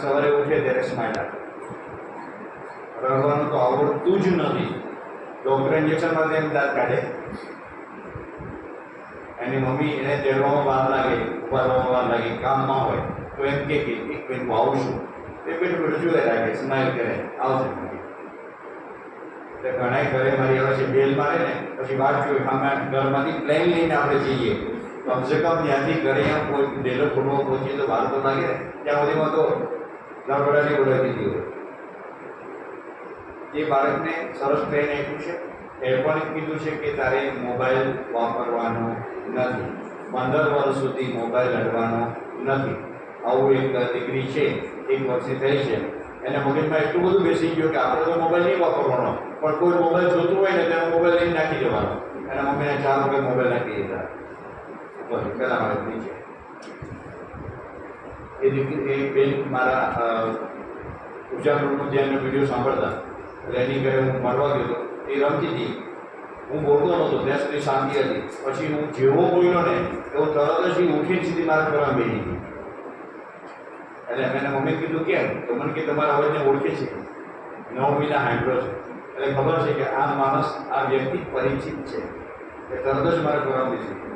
સવારે ઉઠે ત્યારે સ્માઇલ આપે. રડવાનું તો આવડતું જ નથી. ડૉક્ટર ઇન્જેક્શનમાં એમ દાંત કાઢે, એની મમ્મી એને તેડવામાં વાર લાગે, ઉપાડવામાં વાર લાગે, કામમાં હોય તો એમ કે એક મિનિટ હું આવું છું. એ બેઠું બેઠું જોયા રાખે, સ્માઇલ કરે, આવશે. એટલે ઘણા ઘરે મારી આવે છે, બેલ મારે ને પછી વાત જોઈએ, અમે ઘરમાંથી પ્લેન લઈને આપણે જઈએ, કમસે કમ ત્યાંથી ઘરે એમ કોઈ ડેલો ખોટવો પહોંચીએ તો વાર તો લાગે ને. ત્યાં સુધીમાં તો લડવડાની બોલાવી દીધી હોય. એ બાળકને સરસ ટ્રેન આપ્યું છે. એ પણ કીધું છે કે તારે મોબાઈલ વાપરવાનો નથી, 15 વર્ષ સુધી મોબાઈલ અડવાનો નથી. આવું એક દીકરી છે, 1 વર્ષની થઈ છે, એને મગજમાં એટલું બધું બેસી ગયું કે આપણે તો મોબાઈલ નહીં વાપરવાનો, પણ કોઈ મોબાઈલ જોતું હોય ને તેનો મોબાઈલ લઈને નાખી દેવાનો. એના મમ્મીને 4 રૂપિયા મોબાઈલ નાખી દીધા પહેલા મારે નીચે. એ દીકરી એ બેન મારા ઉજાગરનો જેનો વિડીયો સાંભળતા, એટલે એની ઘરે હું મળવા ગયો હતો. એ રમતી હતી, હું બોલતો નહોતો, ત્યાં સુધી શાંતિ હતી. પછી હું જેવો બોલ્યો ને એવો તરત જ ઉઠીને સીધી મારા ઘરમાં બેસી ગઈ. એટલે મેં મમ્મી કીધું કેમ? તો મને કે તમારા અવાજને ઓળખે છે, 9 મહિના હાંભળ્યો છે, એટલે ખબર છે કે આ માણસ, આ વ્યક્તિ પરિચિત છે. એ તરત જ મારા ઘરમાં બેસી ગઈ.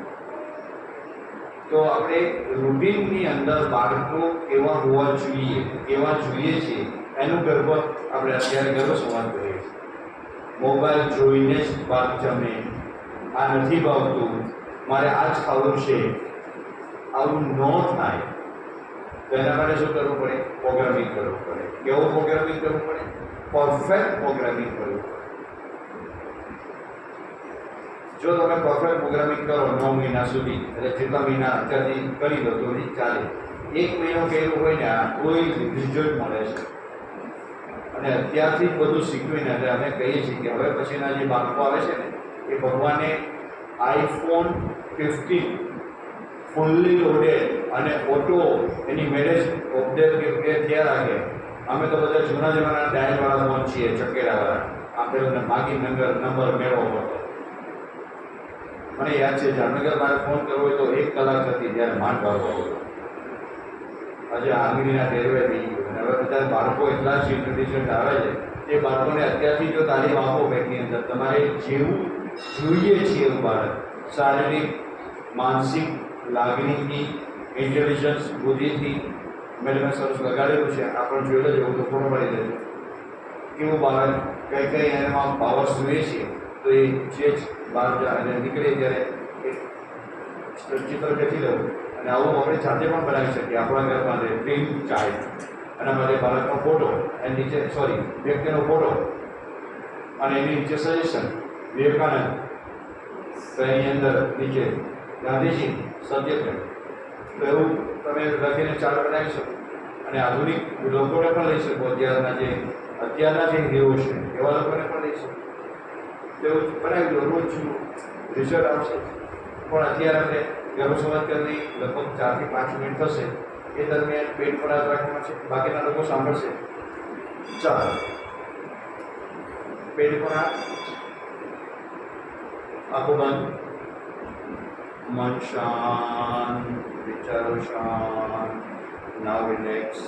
તો આપણે રૂટીનની અંદર બાળકો કેવા હોવા જોઈએ, કેવા જોઈએ છે, એનું ગર્વ આપણે અત્યારે ગર્વ સંવાદ કરીએ છીએ. મોબાઈલ જોઈને જ બાળક જમે, આ નથી ભાવતું, મારે આ જ ખાવું છે, આવું ન થાય. તો એના માટે શું કરવું પડે? પ્રોગ્રામિંગ કરવું પડે. કેવું પ્રોગ્રામિંગ કરવું પડે? પરફેક્ટ પ્રોગ્રામિંગ કરવું પડે. જો તમે પરફેક્ટ પ્રોગ્રામિંગ કરો 9 મહિના સુધી, એટલે જેટલા મહિના અત્યારથી કરી દો તો ચાલે. 1 મહિનો કર્યું હોય ને કોઈ રિઝલ્ટ મળે છે. અને અત્યારથી જ બધું શીખવીને એટલે અમે કહીએ છીએ કે હવે પછીના જે બાળકો આવે છે ને એ ભગવાને iPhone 15 ફૂલ્લી લોડેડ અને ઓટો એની મેરેજ અપડેટ થયા રાખે. અમે તો બધા જૂના જમાના ડાયલવાળા ફોન છીએ, ચકેડાવાળા. આપણે માગી નંબર મેળવવો પડતો. મને યાદ છે જામનગર મારે ફોન કરવો હોય તો 1 કલાક હતી, ત્યારે માંડ ભાગવો હતો. આજે આંગળીના ટેરવે થઈ ગયું. અને હવે બધા બાળકો એટલા જ ઇન્ટેલિજન્ટ આવે છે, એ બાળકોને અત્યારથી જો તાલીમ આપો બેંકની અંદર, તમારે જેવું જોઈએ છે એવું બાળક શારીરિક, માનસિક, લાગણીથી, ઇન્ટેલિજન્સ, બુદ્ધિથી, મેં સરસ લગાડેલું છે, આપણે જોઈ લેજો, તો ફોટો પાડી દેજો કેવું બાળક, કઈ કઈ એમાં પાવર્સ જોઈએ છે. તો એ જે જ બહાર અને નીકળે ત્યારે એક ચિત્ર ખેંચી લેવું. અને આવું આપણે જાતે પણ બનાવી શકીએ આપણા ઘર માટે. ડ્રીમ ચાઇલ્ડ, એના માટે બાળકનો ફોટો, એની નીચે વ્યક્તિનો ફોટો, અને એની નીચે સજેશન વિવેકાનંદ, તો એની અંદર નીચે ગાંધીજી, સત્યગ્રહ. તો એવું તમે લખીને ચાર્ટ બનાવી શકો. અને આધુનિક લોકોને પણ લઈ શકો. અત્યારના જે હીરો છે એવા લોકોને પણ લઈ શકો. તેવું બનાવી દો, રોજ રિઝલ્ટ આવશે. પણ અત્યારે આપણે ગર્ભ સંવાદ કરવી લગભગ 4 થી 5 મિનિટ થશે. એ દરમિયાન પેટ પર હાથ રાખવાનો છે, બાકીના લોકો સાંભળશે. ચાલો, પેટ પર હાથ, આંખો બંધ, મન શાંત, વિચારો શાંત. Now relax,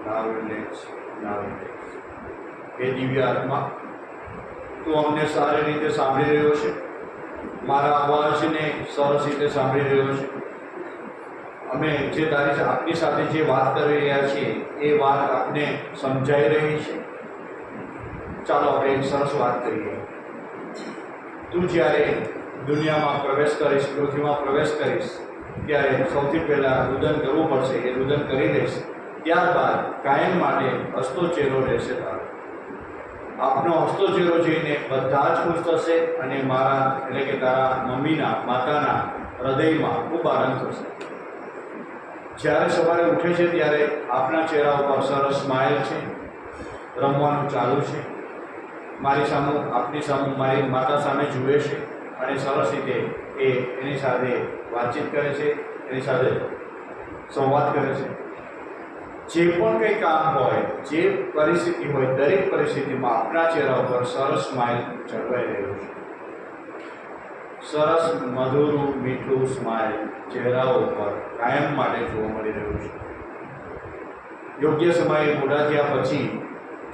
now relax, now relax. એ દિવ્ય આત્મા, તું અમને સારી રીતે સાંભળી રહ્યો છે, મારા અવાજને સરસ રીતે સાંભળી રહ્યો છે. અમે જે આપની સાથે જે વાત કરી રહ્યા છીએ એ વાત આપને સમજાઈ રહી છે. ચાલો આપણે એક સરસ વાત કરીએ. તું જ્યારે દુનિયામાં પ્રવેશ કરીશ, પૃથ્વીમાં પ્રવેશ કરીશ, ત્યારે સૌથી પહેલાં રુદન કરવું પડશે. એ રુદન કરી દઈશ, ત્યારબાદ કાયમ માટે હસતો ચહેરો રહેશે તારો. આપનો હસતો ચહેરો જોઈને બધા જ ખુશ થશે અને મારા એટલે કે તારા મમ્મીના, માતાના હૃદયમાં ખૂબ આનંદ થશે. જ્યારે સવારે ઉઠે છે ત્યારે આપના ચહેરા ઉપર સરસ સ્માઇલ છે, રમવાનું ચાલુ છે. મારી સામે, આપની સામે, મારી માતા સામે જુએ છે અને સરસ રીતે એની સાથે વાતચીત કરે છે, એની સાથે સંવાદ કરે છે. જે પણ કંઈ કામ હોય, જે પરિસ્થિતિ હોય, દરેક પરિસ્થિતિમાં આપણા ચહેરા ઉપર સરસ સ્માઇલ જળવાઈ રહ્યો છે. સરસ મધુર મીઠું સ્માઇલ ચહેરાઓ ઉપર કાયમ માટે જોવા મળી રહ્યું છે. યોગ્ય સમયે મોડા થયા પછી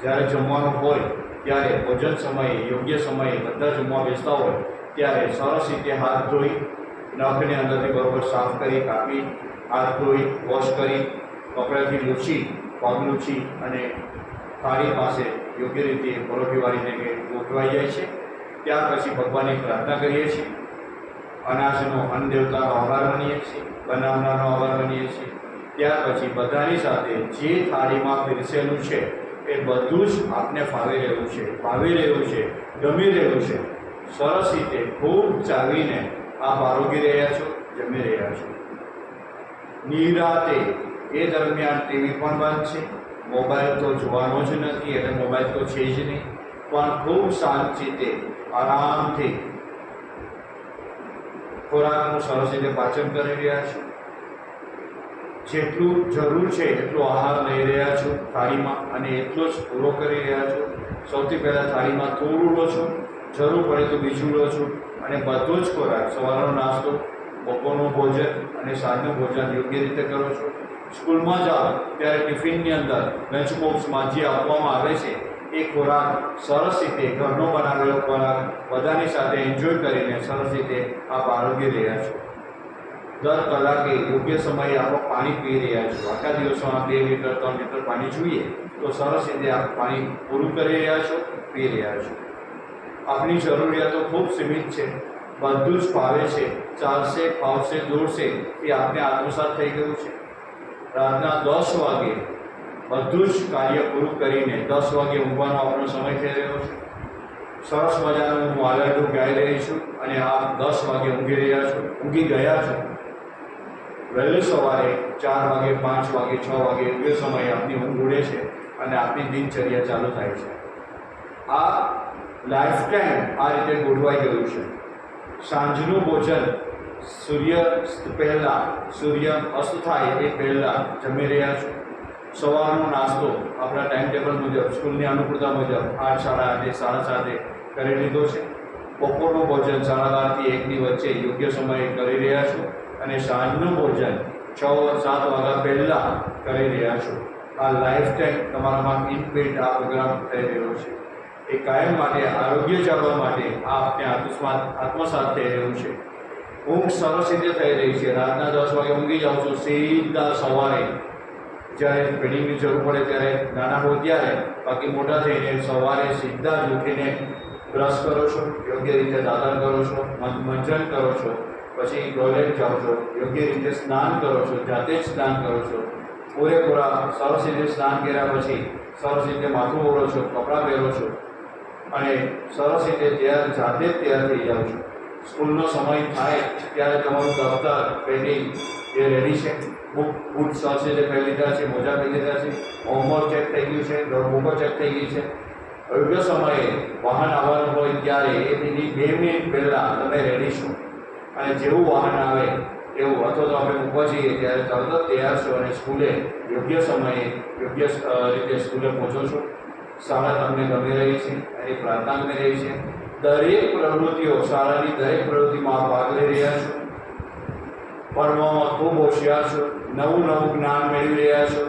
જ્યારે જમવાનું હોય ત્યારે ભોજન સમયે યોગ્ય સમયે બધા જમવા બેસતા હોય ત્યારે સરસ રીતે હાથ ધોઈ નખને અંદરથી બરોબર સાફ કરી કાપી હાથ ધોઈ વોશ કરી કપડાથી લૂછી પગ લૂછી અને થાળી પાસે યોગ્ય રીતે પરોઠી વાળીને કે ગોઠવાઈ જાય છે. ત્યાર પછી ભગવાનની પ્રાર્થના કરીએ છીએ, અનાજનો અન્ન દેવતાનો આભાર માનીએ છીએ, બનાવનારનો આભાર માનીએ છીએ. ત્યાર પછી બધાની સાથે જે થાળીમાં પીરસેલું છે એ બધું જ આપને ફાવી રહ્યું છે, ભાવી રહ્યું છે, ગમી રહ્યું છે. સરસ રીતે ખૂબ ચાવીને આપ આરોગી રહ્યા છો, જમી રહ્યા છો. નિરાતે એ દરમિયાન ટીવી પણ બંધ છે, મોબાઈલ તો જોવાનો જ નથી, એટલે મોબાઈલ તો છે જ નહીં, પણ ખૂબ શાંતિથી આરામથી ખોરાકનું સરસ રીતે પાચન કરી રહ્યા છો. જેટલું જરૂર છે એટલું આહાર લઈ રહ્યા છો થાળીમાં અને એટલો જ પૂરો કરી રહ્યા છો. સૌથી પહેલાં થાળીમાં થોડું લો છો, જરૂર પડે તો બીજું લો છો અને બધો જ ખોરાક સવારનો નાસ્તો, બપોરનું ભોજન અને સાંજનું ભોજન યોગ્ય રીતે કરો છો. સ્કૂલમાં જાઓ ત્યારે ટિફિનની અંદર લંચ બોક્સમાં જે આપવામાં આવે છે એ ખોરાક સરસ રીતે ઘરનો બનાવેલો ખોરાક બધાની સાથે એન્જોય કરીને સરસ રીતે આપ આરોગી રહ્યા છો. દર કલાકે યોગ્ય સમયે આપ પાણી પી રહ્યા છો. આખા દિવસમાં 2 લીટર 3 લીટર પાણી જોઈએ તો સરસ રીતે આપ પાણી પૂરું કરી રહ્યા છો, પી રહ્યા છો. આપની જરૂરિયાતો ખૂબ સીમિત છે, બધું જ ફાવે છે, ચાલશે, ફાવશે, દોડશે એ આપને આત્મસાત થઈ ગયું છે. રાતના 10 વાગે બધું જ કાર્ય પૂરું કરીને 10 વાગે ઊંઘવાનો આપણો સમય થઈ રહ્યો છે. સરસ મજાનું હું વાલરડું ગાઈ રહી છું અને આપ 10 વાગે ઊંઘી રહ્યા છો, ઊંઘી ગયા છો. વહેલી સવારે 4 વાગે, 5 વાગે, 6 વાગે યોગ્ય સમયે આપની ઊંઘ ઉડે છે અને આપની દિનચર્યા ચાલુ થાય છે. આ લાઈફ ટાઈમ આ રીતે ગોઠવાઈ ગયું છે. સાંજનું ભોજન સૂર્યાસ્ત પહેલાં, સૂર્ય અસ્ત થાય એ પહેલાં જમી રહ્યા છો. સવારનો નાસ્તો આપણા ટાઈમ ટેબલ મુજબ, સ્કૂલની અનુકૂળતા મુજબ 8, 8:30, 7:30 કરી લીધો છે. બપોરનું ભોજન 12:30 થી 1ની વચ્ચે યોગ્ય સમયે કરી રહ્યા છો અને સાંજનું ભોજન 6-7 વાગ્યા પહેલાં કરી રહ્યા છો. આ લાઈફ ટાઈમ તમારામાં ઇનબિલ્ટ આ પ્રોગ્રામ થઈ રહ્યો છે. એ કાયમ માટે આરોગ્ય જાળવવા માટે આ આપને આત્મસાત થઈ રહ્યું છે. ઊંઘ સરસ રીતે થઈ રહી છે. રાતના 10 વાગે ઊંઘી જાઓ છો, સીધા સવારે જ્યારે ફીડિંગની જરૂર પડે ત્યારે નાના હોય ત્યારે, બાકી મોટા થઈને સવારે સીધા જ ઉઠીને બ્રશ કરો છો, યોગ્ય રીતે દાંતણ કરો છો, મંજન કરો છો, પછી ટોયલેટ જાઓ છો, યોગ્ય રીતે સ્નાન કરો છો, જાતે જ સ્નાન કરો છો. પૂરેપૂરા સરસ રીતે સ્નાન કર્યા પછી સરસ રીતે માથું ઓળો છો, કપડાં પહેરો છો અને સરસ રીતે જાતે જ તૈયાર થઈ જાઓ છો. સ્કૂલનો સમય થાય ત્યારે તમારું દફતર, પેન્ટિંગ એ રેડી છે, બુટ સરસ રીતે પહેરી લીધા છે, મોજા પહેરી લીધા છે, હોમવર્ક ચેક થઈ ગયું છે, નોટબુકો ચેક થઈ ગઈ છે. યોગ્ય સમયે વાહન આવવાનું હોય ત્યારે એની 2 મિનિટ પહેલાં તમે રેડી છો અને જેવું વાહન આવે એવું, અથવા તો આપણે મૂકવા જઈએ ત્યારે તરત જ તૈયાર છો અને સ્કૂલે યોગ્ય સમયે યોગ્ય રીતે સ્કૂલે પહોંચો છો. શાળા તમને ગમી રહી છે, એની પ્રાર્થના ગમી રહી છે. દરેક પ્રવૃત્તિઓ, શાળાની દરેક પ્રવૃત્તિમાં ભાગ લઈ રહ્યા છો. ભણવામાં ખૂબ હોશિયાર છો, નવું જ્ઞાન મેળવી રહ્યા છો.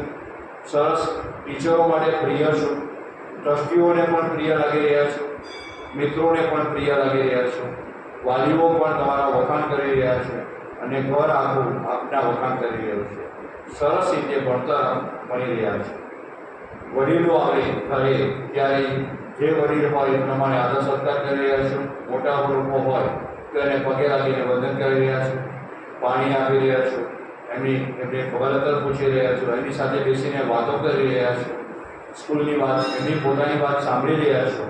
સરસ ટીચરો માટે પ્રિય છો, ટ્રસ્ટીઓને પણ પ્રિય લાગી રહ્યા છો, મિત્રોને પણ પ્રિય લાગી રહ્યા છો. વાલીઓ પણ તમારા વખાણ કરી રહ્યા છે અને ઘર આખું આપના વખાણ કરી રહ્યું છે. સરસ રીતે ભણતર ભણી રહ્યા છે. વડીલો આવે ઘરે ત્યારે જે વડીલ હોય એ પ્રમાણે આદર સત્કાર કરી રહ્યા છો. મોટા લોકો હોય તો એને પગે લાગીને વંદન કરી રહ્યા છો, પાણી આપી રહ્યા છો, એમને ખબર પૂછી રહ્યા છો, એની સાથે બેસીને વાતો કરી રહ્યા છો, સ્કૂલની વાત, એમની પોતાની વાત સાંભળી રહ્યા છો,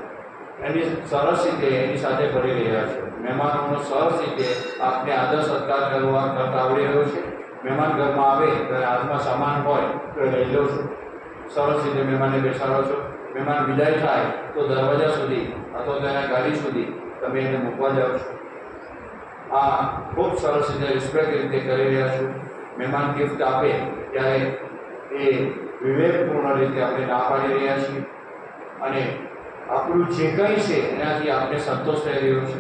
એની સરસ રીતે એની સાથે કરી રહ્યા છો. મહેમાનોનો સરસ રીતે આપને આદર સત્કાર કરતા આવડી રહ્યો છે. મહેમાન ઘરમાં આવે ત્યારે હાથમાં સામાન હોય તો એ લઈ લો છો, સરસ રીતે મહેમાનને બેસાડો છો. મહેમાન વિદાય થાય તો દરવાજા સુધી અથવા તો એના ગાડી સુધી તમે એને મૂકવા જાઓ છો. આ ખૂબ સરસ રીતે રિસ્પેક્ટ રીતે કરી રહ્યા છો. મહેમાન ગિફ્ટ આપે ત્યારે એ વિવેકપૂર્ણ રીતે આપણે ના પાડી રહ્યા છીએ અને આપણું જે કંઈ છે એનાથી આપણે સંતોષ થઈ રહ્યો છે.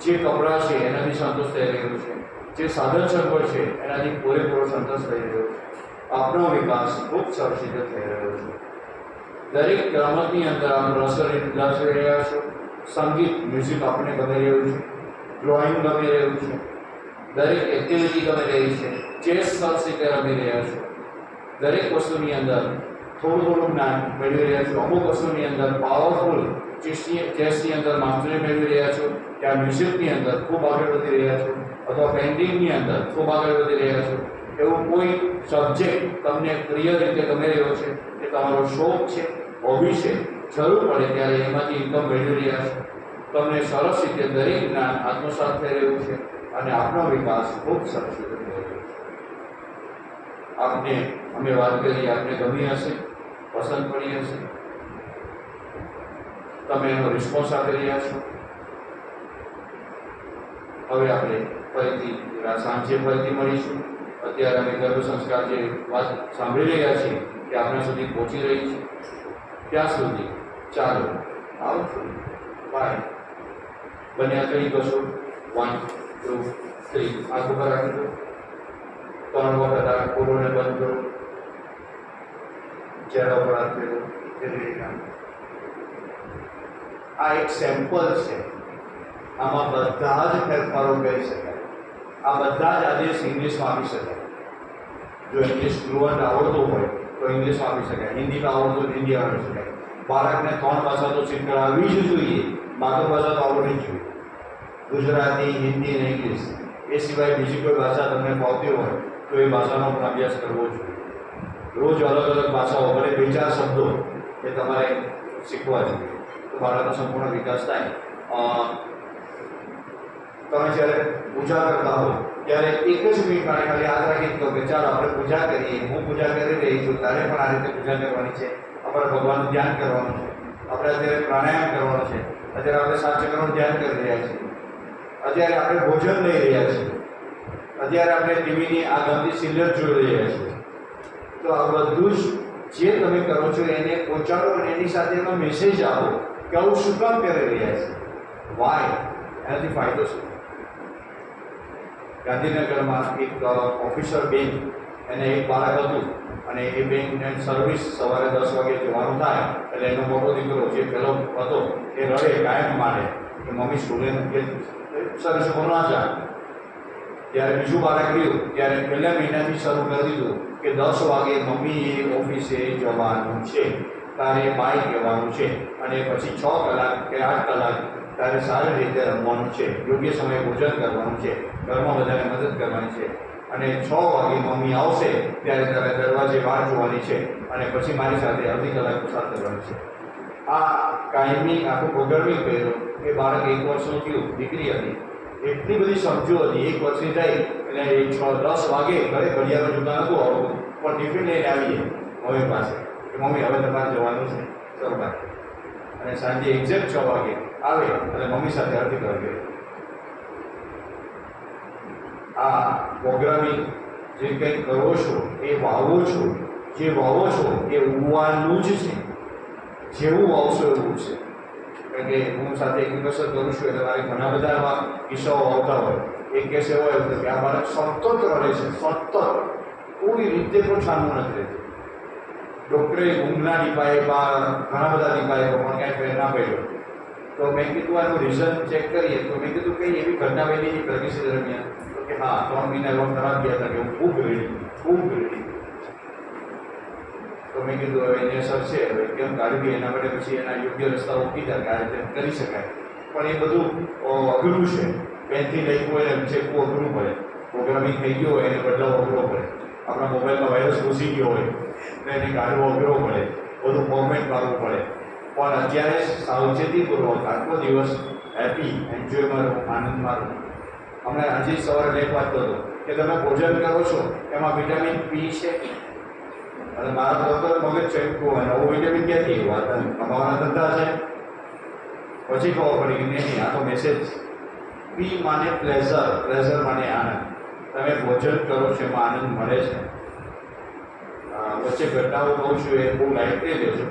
જે કપડાં છે એનાથી સંતોષ થઈ રહ્યો છે. જે સાધન સગવડ છે એનાથી પૂરેપૂરો સંતોષ થઈ રહ્યો છે. આપનો વિકાસ ખૂબ સરસ રીતે થઈ રહ્યો છે. દરેક રમતની અંદર આપ રસ લઈ રહ્યા છો. સંગીત મ્યુઝિક આપણે ગમી રહ્યું છે, ડ્રોઈંગ ગમી રહ્યું છે, દરેક એક્ટિવિટી ગમી રહી છે, ચેસ સરસ રીતે રમી રહ્યા છો. દરેક વસ્તુની અંદર થોડું થોડું જ્ઞાન મેળવી રહ્યા છો. અમુક વસ્તુની અંદર પાવરફુલ ચેસની અંદર માસ્ટરી મેળવી રહ્યા છો, ત્યાં મ્યુઝિકની અંદર ખૂબ આગળ વધી રહ્યા છો, અથવા પેઇન્ટિંગની અંદર ખૂબ આગળ વધી રહ્યા છો. એવું કોઈ સબ્જેક્ટ તમને પ્રિય રીતે ગમી રહ્યો છે, એ તમારો શોખ છે, હોબી છે, જરૂર પડે ત્યારે એમાંથી ઇન્કમ મેળવી રહ્યા છો. તમને સરસ રીતે દરેક જ્ઞાન આત્મસાત થઈ રહ્યું છે અને આપનો વિકાસ ખૂબ સરસ રીતે થઈ રહ્યો છે. આપને અમે વાત કરી, આપને ગમી હશે, પસંદ પડી હશે, તમે એનો રિસ્પોન્સ આપી રહ્યા છો. હવે આપણે ફરીથી સાંજે ફરીથી મળીશું. અત્યારે અમે ગર્ભ સંસ્કાર જે વાત સાંભળી રહ્યા છીએ તે આપણા સુધી પહોંચી રહી છે. ત્યાં સુધી ચાલો આવજો, બાય. બન્યા કઈ કશો 1 2 3 આંખ ઉપર રાખી દો. 3 વખત આ કોરોને બંધ કરો. ચહેરા ઉપર હાથ ફેરવો. આ એક સેમ્પલ છે. આમાં બધા જ ફેરફારો કરી શકાય. આ બધા જ આદેશ ઇંગ્લિશમાં આપી શકાય. જો ઇંગ્લિશ ફ્લુઅન્ટ આવડતું હોય તો ઇંગ્લિશમાં આપી શકાય, હિન્દીમાં આવડતું હોય હિન્દી આવડી શકાય. બાળકને 3 ભાષા તો શીખવાડવી જ જોઈએ. માતૃભાષા તો આવડવી જ જોઈએ. ગુજરાતી, હિન્દી અને ઇંગ્લિશ એ સિવાય બીજી કોઈ ભાષા તમને ફાવતી હોય તો એ ભાષાનો પણ અભ્યાસ કરવો જોઈએ. રોજ અલગ અલગ ભાષાઓ ભલે 2-4 શબ્દો એ તમારે શીખવા જોઈએ તો બાળકનો સંપૂર્ણ વિકાસ થાય. તમે જ્યારે પૂજા કરતા હો ત્યારે 1 જ મિનિટ માટે ખાલી યાદ રાખી દો કે ચાલો આપણે પૂજા કરીએ. હું પૂજા કરી રહી છું, તારે પણ આ રીતે પૂજા કરવાની છે. આપણે ભગવાનનું ધ્યાન કરવાનું છે. આપણે અત્યારે પ્રાણાયામ કરવાનું છે. અત્યારે આપણે 7 ચક્રનું ધ્યાન કરી રહ્યા છીએ. અત્યારે આપણે ભોજન લઈ રહ્યા છીએ. અત્યારે આપણે ટીવીની આ ગમતી સિરિયલ જોઈ રહ્યા છીએ. તો આ બધું જ જે તમે કરો છો એને પહોંચાડો અને એની સાથે એનો મેસેજ આપો કે આવું શું કામ કરી રહ્યા છે, વાય, એનાથી ફાયદો છે. ગાંધીનગરમાં એક ઓફિસર બેન, એને એક બાળક હતું અને એ બેનને સર્વિસ સવારે 10 વાગે જવાનું થાય એટલે એનો મોટો દીકરો જે પેલો હતો એ રડે કાયમ માટે કે મમ્મી સ્કૂલે સર્વિસ ભણવા જાય. જ્યારે બીજું બાળક રહ્યું ત્યારે પહેલા મહિનાથી શરૂ કરી દીધું કે 10 વાગે મમ્મીએ ઓફિસે જવાનું છે, તારે બાય કહેવાનું છે અને પછી 6 કલાક કે 8 કલાક તારે સારી રીતે રમવાનું છે, યોગ્ય સમયે ભોજન કરવાનું છે, ઘરમાં બધાને મદદ કરવાની છે અને 6 વાગે મમ્મી આવશે ત્યારે તારે દરવાજે વાટ જોવાની છે અને પછી મારી સાથે અડધી કલાક પસાર કરવાની છે. આ કાયમી આખું પ્રોગ્રામિંગ કર્યો. એ બાળક 1 વર્ષનું થયું, દીકરી હતી, એટલી બધી સમજો હતી. 1 વર્ષની થઈ એટલે 10 વાગે ઘરે ઘડિયાળો જોતા નહોતું આવડતું પણ ટિફિન લઈને આવીએ મમ્મી પાસે કે મમ્મી હવે તમારે જવાનું છે સરકાર. અને સાંજે એક્ઝેક્ટ 6 વાગે આવે અને મમ્મી સાથે અડધી કલાક. આ પ્રોગ્રામિંગ જે કંઈક કરો છો એ વાવો છો, જે વાવો છો એ ઉગવાનું જ છે. જેવું વાવશો એવું છે. કારણ કે હું સાથે એક દિવસ કરું છું એટલે મારે ઘણા બધા એવા કિસ્સાઓ આવતા હોય. એક કેસ એવો આવ્યો કે આ બાળક સતત રડે છે, સતત કોઈ રીતે પણ શાંત નથી રહેતું. ડૉક્ટરે ઊંઘના ટીપાએ ઘણા બધા ટીપાએ પણ ક્યાંય ફેર ના પડ્યો. તો મેં કીધું આનું રિઝલ્ટ ચેક કરીએ તો મેં કીધું કંઈ એવી ઘટના બની હતી પ્રેગ્નન્સી દરમિયાન તો કે હા 3 મહિના એવા ખરાબ ગયા હતા કે હું ખૂબ રેડી. તો મેં કીધું હવે એને સર છે હવે કેમ કાઢવી એના માટે પછી એના યોગ્ય રસ્તાઓ કીધા કે આ રીતે કરી શકાય. પણ એ બધું અઘરું છે. પેનથી લખવું હોય ને ચેકવું અઘરું પડે. પ્રોગ્રામિંગ થઈ ગયો હોય એને બદલાવો અઘરો પડે. આપણા મોબાઈલમાં વાયરસ ઘૂસી ગયો હોય તો એને કાઢવો અઘરો પડે, બધું ફોર્મેટ મારવું પડે. પણ અત્યારે સાવચેતીપૂર્વક આખો દિવસ હેપી એન્જોયમાં રહો, આનંદમાં રહો. હમણાં આજે સવારે લેખ વાંચતો હતો કે તમે ભોજન કરો છો એમાં વિટામિન પી છે અને મારા ડૉક્ટર મગજ ચેકવું હોય નવું વિટામિન ક્યાંથી વાત કમાવાના ધંધા છે. પછી ખબર પડી કે નહીં આ તો મેસેજ. પી માને પ્લેઝર માને આનંદ. તમે ભોજન કરો છો એમાં આનંદ મળે છે. વચ્ચે ઘટનાઓ કહું છું એ બહુ લાઇટલી લેજો.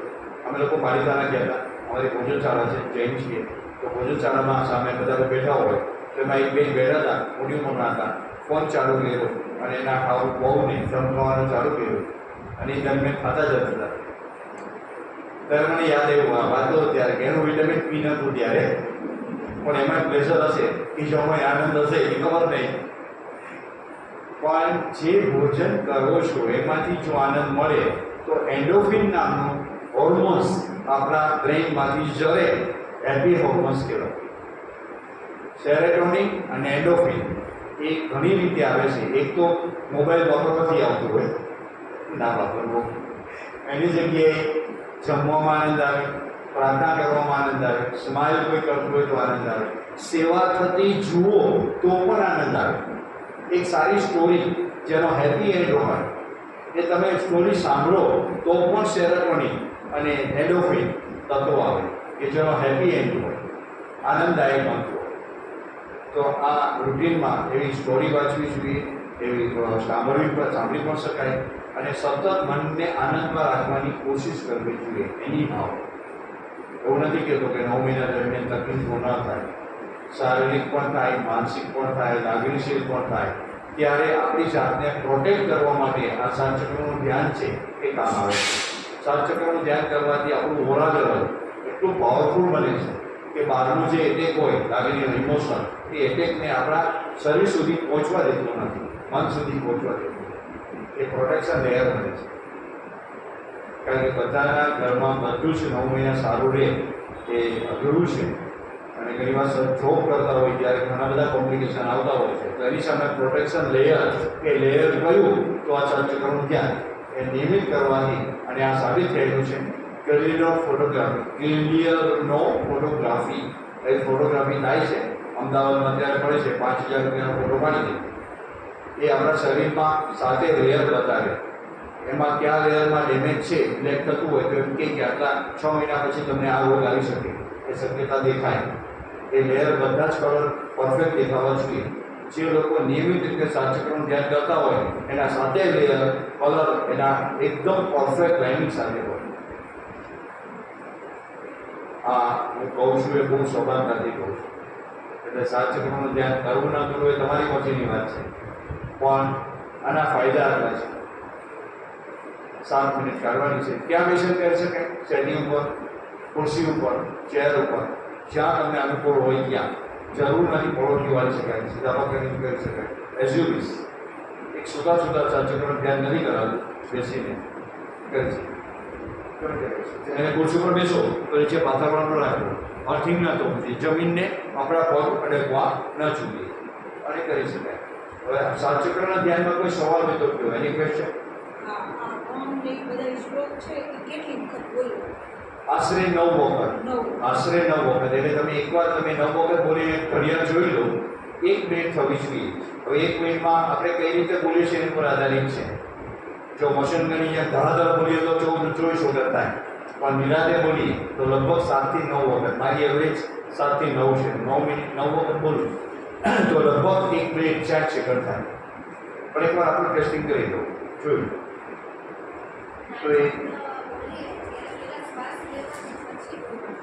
અમે લોકો પાલિતાણા ગયા હતા. અમારી ભોજનશાળા છે, જૈન છીએ. તો ભોજનશાળામાં સામે બધા બેઠા હોય તો એમાં એક બેન બેઠા હતા, મોટી ઉંમરના હતા. ફોન ચાલુ કર્યો અને એના ખાવું બહુ નહીં જમવાનું ચાલુ કર્યું અને એ દરમિયાન ખાતા જતા હતા. ત્યારે મને યાદ આવ્યું આ વાત તો ત્યારે કે એનું વિટામિન પી નહોતું ત્યારે, પણ એમાં પ્રેશર હશે કે સમય આનંદ હશે એ ખબર નહીં. પણ જે ભોજન કરો છો એમાંથી જો આનંદ મળે તો એન્ડોફિન નામનું હોર્મોન્સ આપણા બ્રેઇનમાંથી જરે, હેપી હોર્મોન્સ કહેવાય. સેરેટોનિન અને એન્ડોફિન એ ઘણી રીતે આવે છે. એક તો મોબાઈલ વાપરવાથી આવતું હોય, ના વાપરવો, એની જગ્યાએ જમવામાં આનંદ આવે, પ્રાર્થના કરવામાં આનંદ આવે, સ્માઇલ કોઈ કરતું હોય તો આનંદ આવે, સેવા થતી જુઓ તો પણ આનંદ આવે. એક સારી સ્ટોરી જેનો હેપી એન્ડ હોય એ તમે સ્ટોરી સાંભળો તો પણ સેરોટોનિન અને એન્ડોર્ફિન તત્વો આવે કે જેનો હેપી એન્ડ હોય, આનંદદાયક અંત હોય. તો આ રૂટીનમાં એવી સ્ટોરી વાંચવી જોઈએ, એવી સાંભળી પણ શકાય અને સતત મનને આનંદમાં રાખવાની કોશિશ કરવી જોઈએ. એની ભાવ એવું નથી કહેતો કે 9 મહિના દરમિયાન તકલીફો ન થાય, શારીરિક પણ થાય, માનસિક પણ થાય, લાગણીશીલ પણ થાય. ત્યારે આપણી જાતને પ્રોટેક્ટ કરવા માટે આ સાતચક્રનું ધ્યાન છે એ કામ આવે છે. સાતચક્રનું ધ્યાન કરવાથી આપણું ઓરા લેવલ એટલું પાવરફુલ બને છે કે બહારનું જે એટેક હોય, લાગણીઓ, ઇમોશન, એ એટેકને આપણા શરીર સુધી પહોંચવા દેતું નથી, મન સુધી પહોંચવા દેતું નથી. એ પ્રોટેક્શન લેયર બને છે. કારણ કે બધાના ઘરમાં બધું જ 9 મહિના સારું રહે એ અઘરું છે. અને ઘણી વાર જોબ કરતા હોય ત્યારે ઘણા બધા કોમ્પ્લિકેશન આવતા હોય છે. તો એની સામે પ્રોટેક્શન લેયર એ લેયર કયું તો આ સાતચક્રનું ધ્યાન એ નિયમિત કરવાથી, અને આ સાબિત થયેલું છે. ક્લિયરનો ફોટોગ્રાફી એ ફોટોગ્રાફી થાય છે અમદાવાદમાં અત્યારે પડે છે, 5000 રૂપિયાનો ફોટો પાડી દે. એ આપણા શરીરમાં 7 લેયર બતાવે. એમાં કયા લેયરમાં ડેમેજ છે, બ્લેક થતું હોય તો એમ કે આટલા 6 મહિના પછી તમને આ રોગ આવી શકે એ શક્યતા દેખાય. એ લેયર બધા જ કલર પરફેક્ટ દેખાવા જોઈએ. જે લોકો નિયમિત રીતે સાતચક્રનું ધ્યાન કરતા હોય એના 7 લેયર કલર એના એકદમ પરફેક્ટ લાઇનિંગ સાથે હોય. આ હું કહું છું એ બહુ સભાનતાથી કહું છું. એટલે સાતચક્રનું ધ્યાન કરવું ના કરવું એ તમારી પછીની વાત છે, પણ આના ફાયદા આટલા છે. 7 મિનિટ કાઢવાની છે. ક્યાં બેસન કરી શકાય? સેટિંગ ઉપર, ખુરશી ઉપર, ચેર ઉપર, જ્યાં તમને અનુકૂળ હોય ત્યાં. જરૂર નથી પળોટી વાળી શકાય, સીધા પકડીને કરી શકાય. As you wish. એક સુધા સાતચક્રનું ધ્યાન નથી કરાવતું, બેસીને કરી શકાય. એને ખુરશી પર બેસો તો નીચે પાથરવાનું ન રાખવું, અર્થિંગ ન થવું જોઈએ, જમીનને આપણા પગ અડકવા ન જોઈએ અને કરી શકાય. હવે સાતચક્રના ધ્યાનમાં કોઈ સવાલ હોય તો કયો, એની ક્વેશ્ચન? આશરે 9 વખત. આશરે 9 વખત. એટલે તમે એકવાર તમે 9 વખત બોલીને ઘડિયાળ જોઈ લો, 1 મિનિટ થવી જોઈએ. હવે 1 મિનિટમાં આપણે કઈ રીતે બોલીએ છીએ એની પર આધારિત છે. જો મશીન ગની જેમ ધડાધડ બોલીએ તો 24 વખત થાય, પણ નિરાતે બોલીએ તો લગભગ 7 થી 9 વખત. મારી એવરેજ 7 થી 9 છે. 9 મિનિટ 9 વખત બોલું તો લગભગ 1 મિનિટ 4 સેકન્ડ થાય. પણ એકવાર આપણે ટેસ્ટિંગ કરી દો, જોયું તો એ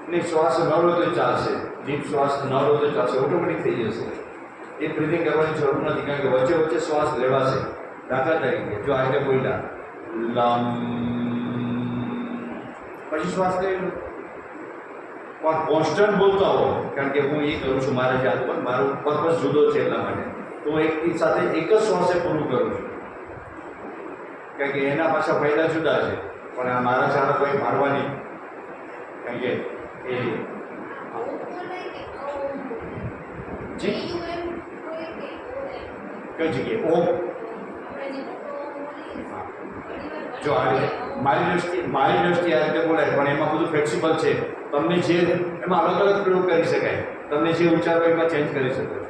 નહીં. શ્વાસ ન લો તો ચાલશે, ડીપ શ્વાસ ન લો તો ચાલશે, ઓટોમેટિક થઈ જશે. એ બ્રિધિંગ કરવાની જરૂર નથી, કારણ કે વચ્ચે વચ્ચે શ્વાસ લેવાશે. દાખલા તરીકે જો આ રીતે બોલ્યા લમ, પછી શ્વાસ લઈ લો, પણ કોન્સ્ટન્ટ બોલતા હો. કારણ કે હું એ કરું છું મારા જાત પર, મારો પર્પઝ જુદો છે એટલા માટે. તો હું એક સાથે એક જ શ્વાસે પૂરું કરું છું, કારણ કે એના પાછા ફાયદા જુદા છે. પણ આ મારા ચાલો કોઈ મારવાની, કારણ કે એ જી કઈ જગ્યાએ ઓમ. જો આ રીતે મારી દ્રષ્ટિએ આ રીતે બોલાય, પણ એમાં બધું ફ્લેક્સિબલ છે. તમને જે એમાં અલગ અલગ પ્રયોગ કરી શકાય, તમને જે ઉચ્ચારો એમાં ચેન્જ કરી શકો છો.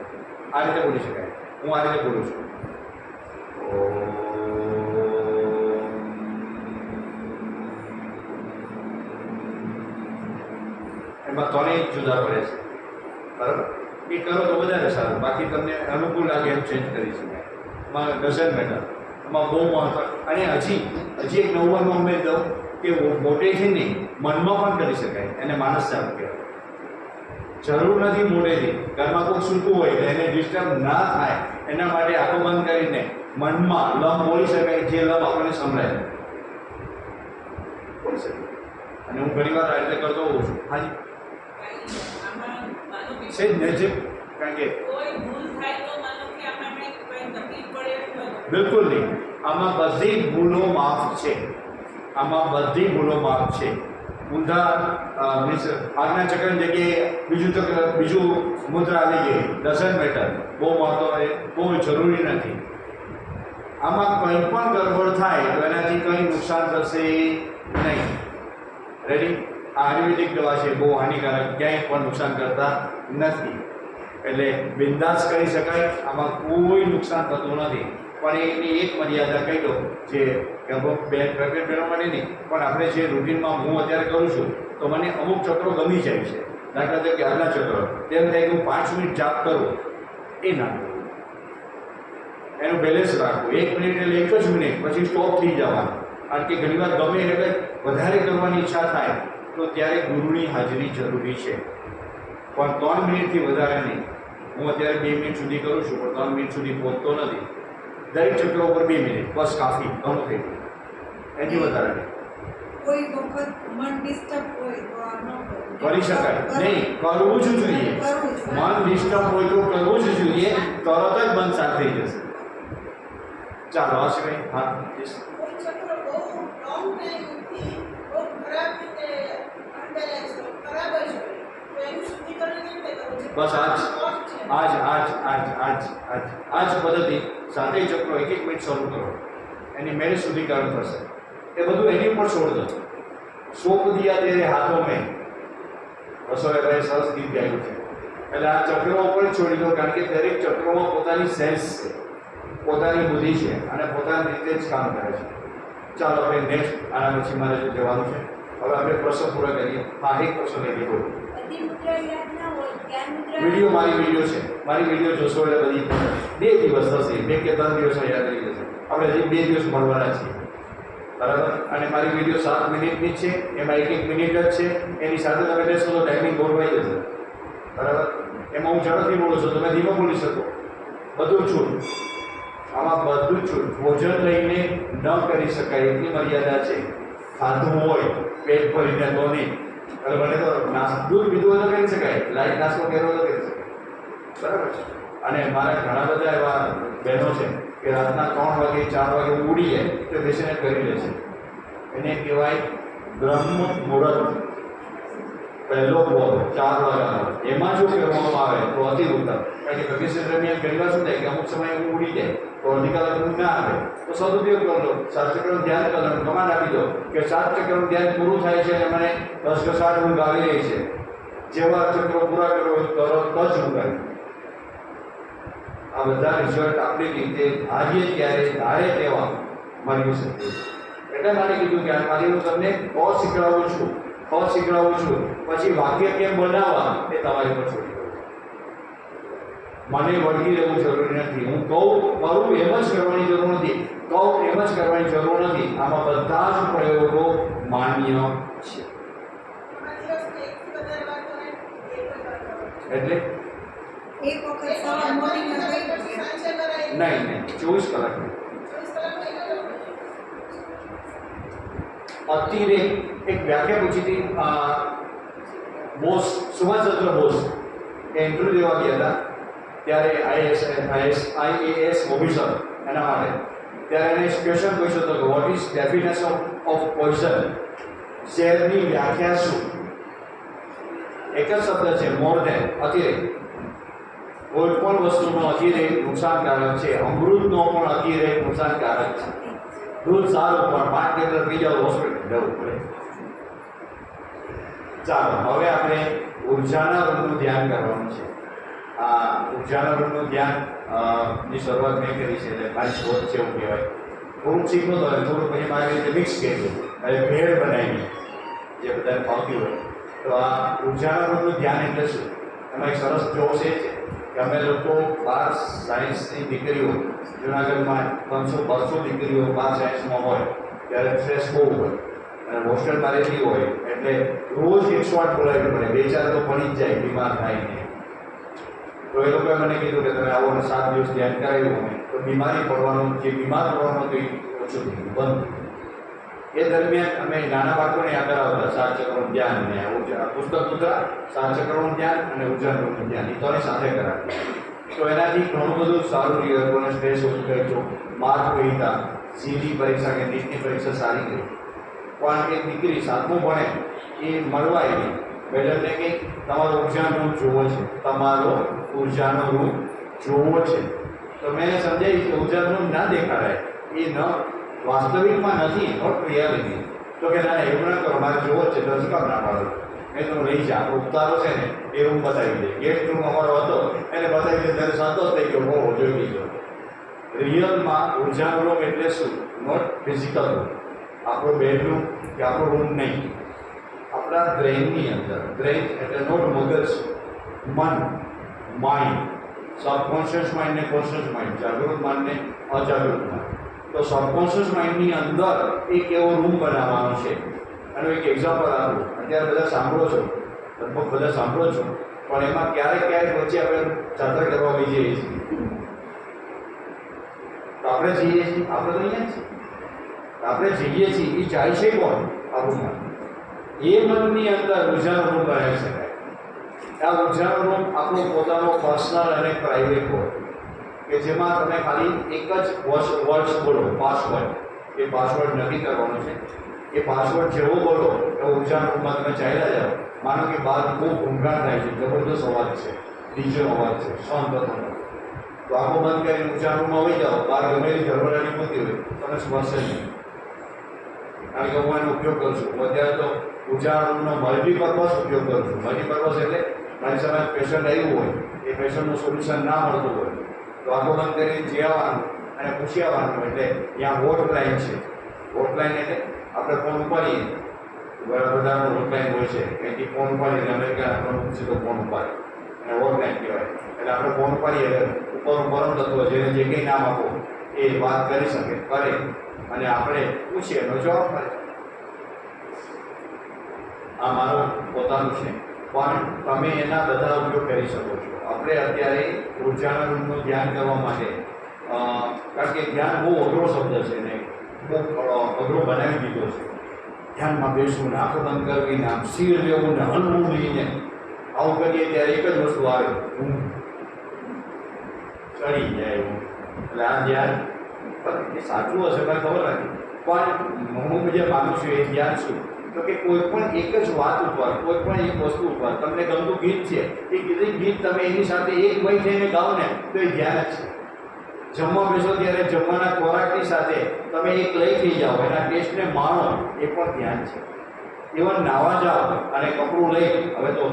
આ રીતે બોલી શકાય. હું આ રીતે બોલું છું. એમાં ત્રણેય જુદા પડે છે, બરાબર? એ કરો તો વધારે સારું. બાકી તમને અનુકૂળ લાગે એમ ચેન્જ કરી શકાય. એમાં ડઝન્ટ મેટર. એમાં બહુ મહત્વ. અને હજી એક નવું અમે દઉં કે મોટેથી નહીં, મનમાં પણ કરી શકાય. એને માનસ ચાપ કહેવાય. જરૂર નથી મોઢેથી. ઘરમાં કોઈ સૂતું હોય તો એને ડિસ્ટર્બ ના થાય એના માટે આંખો બંધ કરીને મનમાં લમ બોલી શકાય, જે લમ આપણને સંભળાય બોલી શકે. અને હું ઘણી વાર એટલે કરતો હોઉં છું. હાજી છે જ નજીક, કારણ કે બિલકુલ નહીં. આમાં બધી ભૂલો માફ છે. આમાં બધી ભૂલો માફ છે. ઊંધા મીન્સ આગના ચક્રની જગ્યાએ બીજું મુદ્રા આવી ગઈ, ડઝન્ટ મેટર. બહુ મહત્વ બહુ જરૂરી નથી. આમાં કંઈ પણ ગડબડ થાય તો એનાથી કંઈ નુકસાન થશે નહીં. રેડી? આ આયુર્વેદિક દવા છે, બહુ હાનિકારક, ક્યાંય પણ નુકસાન કરતા નથી. એટલે બિંદાસ કરી શકાય, આમાં કોઈ નુકસાન થતું નથી. પણ એની એક મર્યાદા કહી દો, જે પ્રેગ્નન્ટ બહેનો માટે નહીં, પણ આપણે જે રૂટીનમાં હું અત્યારે કરું છું તો મને અમુક ચક્રો ગમી જાય છે. દાખલા તરીકે આગલા ચક્ર તેમ થાય કે હું 5 મિનિટ જાપ કરું, એ ના કરું. એનું બેલેન્સ રાખવું. 1 મિનિટ એટલે 1 જ મિનિટ, પછી સ્ટોપ થઈ જવાનું. કારણ કે ઘણીવાર ગમે એટલે વધારે કરવાની ઈચ્છા થાય તો ત્યારે ગુરુની હાજરી જરૂરી છે. પણ 3 મિનિટથી વધારે નહીં. હું અત્યારે 2 મિનિટ સુધી કરું છું, પણ 3 મિનિટ સુધી પહોંચતો નથી. દરેક ચક્ર ઉપર 2 મિનિટ બસ કાફી, ઘણું થઈ ગયું. એથી વધારે નહીં. કોઈ વખત મન ડિસ્ટર્બ હોય તો આ ન કરી શકાય નહીં, કરવું જ જોઈએ. મન ડિસ્ટર્બ હોય તો કરવું જ જોઈએ, તરત જ મન શાંત થઈ જશે. ચાલો આ સિવાય હા કોઈ ચક્ર બહુ લોંગ ટાઈમથી બહુ ખરાબ રીતે અનબેલેન્સ ખરાબ જ હોય તો એનું શુદ્ધિકરણ કેવી રીતે કરવું છે? બસ આજ પદ્ધતિ. 7 ચક્રો 1 મિનિટ શરૂ કરો, એની મેરે શુદ્ધિકરણ થશે. એ બધું એની ઉપર છોડ દો. સોપ દિયા તેરે હાથો મેં, રસોઈભાઈ સરસ ગીત ગાયું છે. એટલે આ ચક્રો ઉપર છોડી દો, કારણ કે દરેક ચક્રોમાં પોતાની સેન્સ છે, પોતાની બુદ્ધિ છે અને પોતાની રીતે જ કામ કરે છે. ચાલો આપણે નેક્સ્ટ, આના પછી મારે જવાનું છે. હવે આપણે પ્રશ્ન પૂરા કરીએ. હા, એક પ્રશ્ન લઈ લીધો. વિડીયો મારી વિડીયો જોશો એટલે બધી 2 દિવસ થશે, 2 કે 3 દિવસમાં યાદ રહી જશે. આપણે હજી 2 દિવસ મળવાના છીએ, બરાબર? અને મારી વિડીયો 7 મિનિટની જ છે, એમાં 1 મિનિટ જ છે. એની સાથે તમે લેશો તો ટાઈમિંગ ગોળવાઈ જશે, બરાબર? એમાં હું ઝડપથી બોલું છું, તમે ધીમો બોલી શકો. બધું છૂટ, આમાં બધું જ છૂટ. ભોજન લઈને ન કરી શકાય એટલી મર્યાદા છે. ખાધું હોય પેટ ભરીને તો નહીં. એટલે મને તો દૂધ પીધું હોય તો કરી શકાય, લાઈટ નાસ્તો કર્યો તો કરી શકાય, બરાબર છે? અને મારા ઘણા બધા એવા બહેનો છે કે રાતના 3 વાગે 4 વાગે ઉડી જાય તો બેસીને કરી લે છે. એને કહેવાય બ્રહ્મ મુહૂર્ત, પહેલો બોલ 4 વાગ્યાનો. એમાં જો કરવામાં આવે તો અતિ ઉત્તમ. કારણ કે પ્રેગ્નન્સી દરમિયાન ઘણી વાર શું થાય કે અમુક સમયે ઊંઘ ઉડી જાય તો અડધી કલાક ઊંઘ ના આવે, તો સદુપયોગ કરો લો. 7 ચક્રનું ધ્યાન કરો, કમાન્ડ આપી દો કે 7 ચક્રનું ધ્યાન પૂરું થાય છે અને મને 10 ઘસાટ ઊંઘ આવી રહી છે. જેવા ચક્રો પૂરા કરો તરત જ ઊંઘ આવી. આ બધા રિઝલ્ટ આપણી રીતે ધારીએ ત્યારે ધારે તેવા મળી શકે. એટલા માટે કીધું કે આજે હું તમને શીખડાવું છું, પછી વાક્ય કેમ બનાવવા એ તમારી પર છોડી દઉં. મને વળગી રહેવું જરૂરી નથી. હું કરું એમ જ કરવાની જરૂર નથી. આમાં બધા જ પ્રયોગો માન્ય છે. એટલે એક વખત સવાર મોર્નિંગમાં નહીં 24 કલાક અતિરેક. એક વ્યાખ્યા પૂછી હતી બોસ, સુભાષચંદ્ર બોસ એ ઇન્ટરવ્યુ દેવા ગયા હતા ત્યારે IAS ઓફિસર એના માટે. ત્યારે એને ક્વેશ્ચન પૂછ્યો હતો કે what is definition of poison? ઝેરની વ્યાખ્યા શું? એક જ શબ્દ છે, મોર ધેન, અતિરેક. કોઈ પણ વસ્તુનો અતિરેક નુકસાનકારક છે. અમૃતનો પણ અતિરેક નુકસાનકારક છે. દૂધ સારું પણ 5 લીટર પી જાવ હોસ્પિટલ જવું પડે. ચાલો હવે આપણે ઉર્જાના રૂમનું ધ્યાન કરવાનું છે. આ ઉર્જાના રૂમનું ધ્યાન ની શરૂઆત મેં કરી છે, એટલે મારી શોધ છે એવું કહેવાય. થોડુંક શીખવું તો થોડું પછી મારી રીતે મિક્સ કર્યું, એટલે ભેળ બનાવી જે બધાને ફાવતી હોય. તો આ ઉર્જાના રૂમનું ધ્યાન એટલે શું? એમાં એક સરસ જોશ એ છે કે અમે લોકો 12 સાયન્સની દીકરીઓ, જૂનાગઢમાં 300-200 દીકરીઓ 12 સાયન્સમાં હોય ત્યારે સ્ટ્રેસ બહુ હોય અને હોસ્ટેલમાં રહેતી હોય એટલે રોજ 108 બોલાવવી પડે, બે ચાર તો પડી જ જાય બીમાર થાય ને. તો એ લોકોએ મને કીધું કે તમે આવો ને 7 દિવસ ધ્યાન કરાવ્યું અમે તો બીમારી પડવાનું, જે બીમાર પડવાનું હતું એ ઓછું થઈ ગયું, બંધ. એ દરમિયાન અમે નાના બાળકોને આ કરાવતા 7 ચક્રનું ધ્યાન ને પુસ્તક મુદ્રા, 7 ચક્રનું ધ્યાન અને ઉજાગરનું ધ્યાન, એ ત્રણેય સાથે કરાવતા. તો એનાથી ઘણું બધું સારું રહ્યું, લોકોને સ્ટ્રેસ ઓછું કર્યો, માર્ક વહીતા, સીધી પરીક્ષા કે નીટની પરીક્ષા સારી ગઈ. પણ એક દીકરી 7મું ભણે એ મળવા આવી, મેડમને કે તમારો ઉર્જાનો રૂપ જોવો છે, તમારો ઉર્જાનો રૂપ જોવો છે. તો મેં એને સમજાવી કે ઉર્જાનો રૂપ ના દેખાડાય, એ ન વાસ્તવિકમાં નથી, નોટ રિયાલિટી. તો કે ના એવું ના કરો, મારે જોવો જ છે, તો શું કામ ના પાડો? મેં તો લઈ જા, આપણો ઉતારો છે ને એ રૂમ બતાવી દે. ગેસ્ટ રૂમ અમારો હતો એને બતાવી દે, ત્યારે સંતોષ થઈ ગયો, બહુ જોઈ લીધો. રિયલમાં ઉર્જાનો રૂમ એટલે શું? નોટ ફિઝિકલ રૂમ, આપણો બેડરૂમ કે આપણો રૂમ નહીં, આપણા બ્રેઇનની અંદર. બ્રેઇન એટલે નોટ મગજ, મન, માઇન્ડ, સબકોન્શિયસ માઇન્ડ ને કોન્શિયસ માઇન્ડ, જાગૃત માઇન્ડ ને અજાગૃત માઇન્ડ. તો સબકોન્શિયસ માઇન્ડની અંદર એક એવો રૂમ બનાવવાનો છે. આનું એક એક્ઝામ્પલ આપું. અત્યારે બધા સાંભળો છો, લગભગ બધા સાંભળો છો, પણ એમાં ક્યારેક વચ્ચે આપણે જાત્રા કરવા બી જઈએ છીએ. તો આપણે જઈએ છીએ, આપણે તો અહીંયા જ છીએ, આપણે જઈએ છીએ, એ જાય છે કોણ? આપણું મન. એ મનની અંદર ઉર્જાનો રૂમ બનાવી શકાય. આ ઉર્જાનો રૂમ આપણો પોતાનો પર્સનલ અને પ્રાઇવેટ હોય, કે જેમાં તમે ખાલી એક જ વર્ડ્સ બોલો, પાસવર્ડ. એ પાસવર્ડ નક્કી કરવાનો છે. એ પાસવર્ડ જેવો બોલો એવો ઉર્જાના રૂમમાં તમે ચાલ્યા જાઓ. માનો કે બહાર બહુ ઘૂંઘાટ થાય છે, જબરદસ્ત અવાજ છે, ડીજેનો અવાજ છે, શાંત થતો, તો આંખો બંધ કરીને ઉર્જાના રૂમમાં આવી જાઓ. બહાર ગમે એવી ઝળવળાટી પોતી હોય તમે સ્પર્શે નહીં, કારણ કે હું એનો ઉપયોગ કરું છું. અત્યારે તો ઉર્જાના રૂમનો મલ્ટીપર્પઝ ઉપયોગ કરું છું. મલ્ટીપર્પઝ એટલે મારી સામે પેશન્ટ આવ્યું હોય, એ પેશન્ટનું સોલ્યુશન ના મળતું હોય તો આંખો બંધ કરીને જઈ આવવાનું અને પૂછી આવવાનું. એટલે ત્યાં હોટલાઇન છે. હોટલાઇન એટલે આપણે ફોન ઉપાડીએ, બધાનો હોટલાઇન હોય છે, અહીંથી ફોન ઉપાડીને અમેરિકાના ફોન સીધો ફોન ઉપાડે અને હોટલાઇન કહેવાય. એટલે આપણે ફોન ઉપાડીએ ઉપર પરમ તત્વ જેને જે કંઈ નામ આપો એ વાત કરી શકે, કરે, અને આપણે પૂછીએ એનો જવાબ મળે. આ મારું પોતાનું છે, પણ તમે એના બધા ઉપયોગ કરી શકો છો. આપણે અત્યારે ઉર્જાના રૂમનું ધ્યાન કરવા માટે, કારણ કે ધ્યાન બહુ અઘરો શબ્દ છે ને બહુ અઘરો બનાવી દીધો છે. ધ્યાનમાં બેસવું ને આંખો બંધ કરવી ને આમ સ્થિર રહેવું ને હલવું લઈને આવું કરીએ ત્યારે એક જ વસ્તુ આવે, ઊંઘ ચડી જાય એવું. એટલે આ ધ્યાન એ સાચું હશે મને ખબર નથી, પણ હું જે માનું છું એ ધ્યાન શું? તો કે કોઈ પણ એક જ વાત ઉપર, કોઈ પણ એક વસ્તુ ઉપર તમને ગમતું ગીત છે, એ ગીત તમે એની સાથે એક વય થઈને ગાઓ ને તો એ ધ્યાન જ છે. જમવા બેસો ત્યારે જમવાના ખોરાકની સાથે તમે એક લઈ થઈ જાઓ, એના ટેસ્ટને માણો, એ પણ ધ્યાન છે. ઇવન નાવા જાઓ અને કપડું લઈ, હવે તો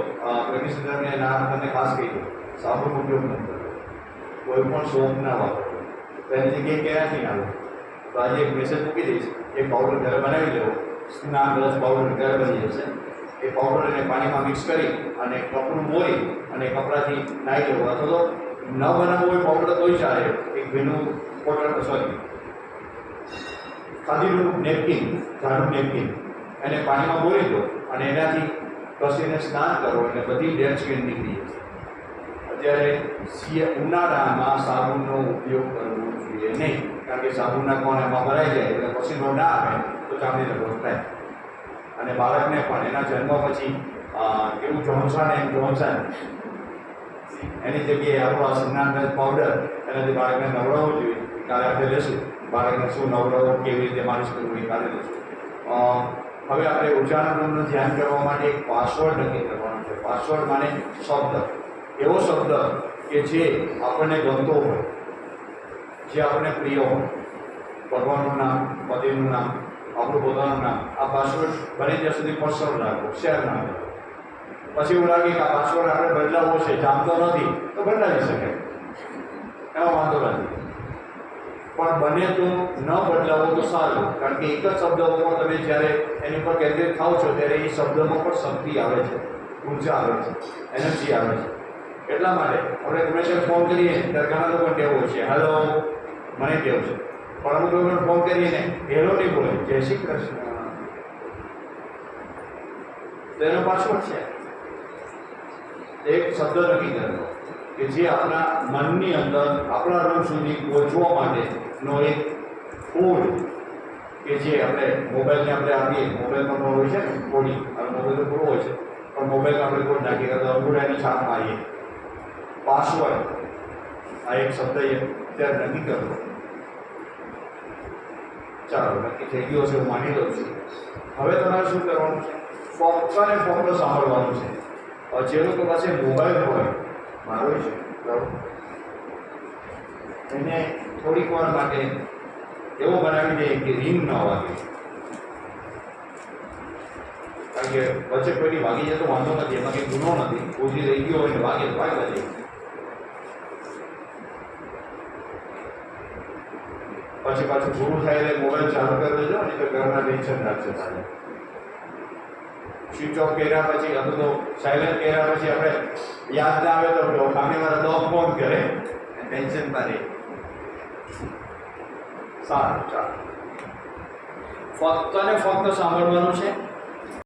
પ્રેગ્નન્સી દરમિયાન ના તમને ખાસ કહી દો, સાબુનો ઉપયોગ ન કરો, કોઈ પણ સોપ ના વાપરો, તો એની જગ્યાએ ક્યાંથી ના લો. તો આજે એક મેસેજ મૂકી દઈશ, એ પાવડર ઘરે બનાવી લેવો, સ્નાન બ્રશ પાવડર ઘરે બની જશે. એ પાવડર અને પાણીમાં મિક્સ કરી અને કપડું મોરી અને કપડાથી નાહી લેવું, અથવા તો ન બનાવવું હોય પાવડર તોય ચાલે. એક ભીનું કોટન, સોરી ખાદીનું નેપકિન, ઝાડું નેપકિન, એને પાણીમાં બોળી દો અને એનાથી ઘસીને સ્નાન કરો એટલે બધી ડેડ સ્કિન નીકળી જશે. અત્યારે ઉનાળામાં સાબુનો ઉપયોગ કરવો જોઈએ નહીં, કારણ કે સાબુના કોણ એમાં ભરાઈ જાય એટલે પસીનો ના આવે તો ચામડીને રોગ થાય. અને બાળકને પણ એના જન્મ પછી એવું જોન્સન એન્ડ જોન્સન એની જગ્યાએ આપણો આ સ્નાન પાવડર એનાથી બાળકને નવડાવવું જોઈએ. કાલે આપણે લેશું બાળકને શું નવડાવવું, કેવી રીતે માલિશ કરવું, એ કાલે લેશું. હવે આપણે ઉર્જાના રૂમનું ધ્યાન કરવા માટે એક પાસવર્ડ નક્કી કરવાનો છે. પાસવર્ડ માને શબ્દ, એવો શબ્દ કે જે આપણને ગમતો હોય, જે આપણને પ્રિય હોય. ભગવાનનું નામ, પતિનું નામ, આપણું પોતાનું નામ. આ પાસવર્ડ બને ત્યાં સુધી પર્સનલ રાખો, શેર ના કરો. પછી એવું લાગે કે આ પાસવર્ડ આપણે બદલાવવો છે, જામતો નથી, તો બદલાવી શકાય, એમાં વાંધો નથી. પણ બને તો ન બદલાવો તો સારું, કારણ કે એક જ શબ્દ ઉપર તમે જ્યારે એની પર કેન્દ્રિત થાવ છો ત્યારે એ શબ્દમાં પણ શક્તિ આવે છે, ઉર્જા આવે છે, એનર્જી આવે છે. એટલા માટે આપણે ગમે ત્યારે ફોન કરીએ ત્યારે ઘણા લોકો ટેવ હોય છે, હેલો, મને ટેવ છે, પણ અમુક લોકોને ફોન કરીએ ને હેલો નહીં બોલે, જય શ્રી કૃષ્ણ, તો એનો પાસવર્ડ છે. એક શબ્દ નક્કી કરવો કે જે આપણા મનની અંદર આપણા રૂમ સુધી પહોંચવા માટેનો એક કોડ કે જે આપણે મોબાઈલને આપણે આપીએ. મોબાઈલમાં પણ હોય છે ને કોડિંગ. હવે મોબાઈલ તો પૂરો હોય છે પણ મોબાઈલમાં આપણે કોડ નાખીએ તો અંગૂઠાની છાપ મારીએ. પાસવર્ડ આ એક શબ્દ ત્યારે નક્કી કરવો. ચાલો નક્કી થઈ ગયો છે, હું માની લઉં છું. હવે તમારે શું કરવાનું છે? ફક્ત ને ફક્ત સાંભળવાનું છે. જે લોકો પાસે મોબાઈલ હોય, મારો છે એને થોડીક વાર માટે એવો બનાવી દે કે રિંગ ન વાગે. કારણ કે વચ્ચે કોઈની વાગી જાય તો વાંધો નથી, એમાં કંઈ ગુનો નથી. ઓછી રહી ગયો હોય ને વાગે તો વાગવા દે. પછી પાછું પૂરું થાય એટલે મોબાઈલ ચાલુ કરી દેજો, નહીં તો ઘરના ટેન્શન રાખશે તારે. સ્વિચ ઓફ કર્યા પછી અથવા તો સાયલેન્ટ કર્યા પછી આપણે યાદ ના આવે તો સામેવાળા દોસ્ત ફોન કરે, ટેન્શનમાં રહે. સારું, ચાલો. ફક્ત ને ફક્ત સાંભળવાનું છે.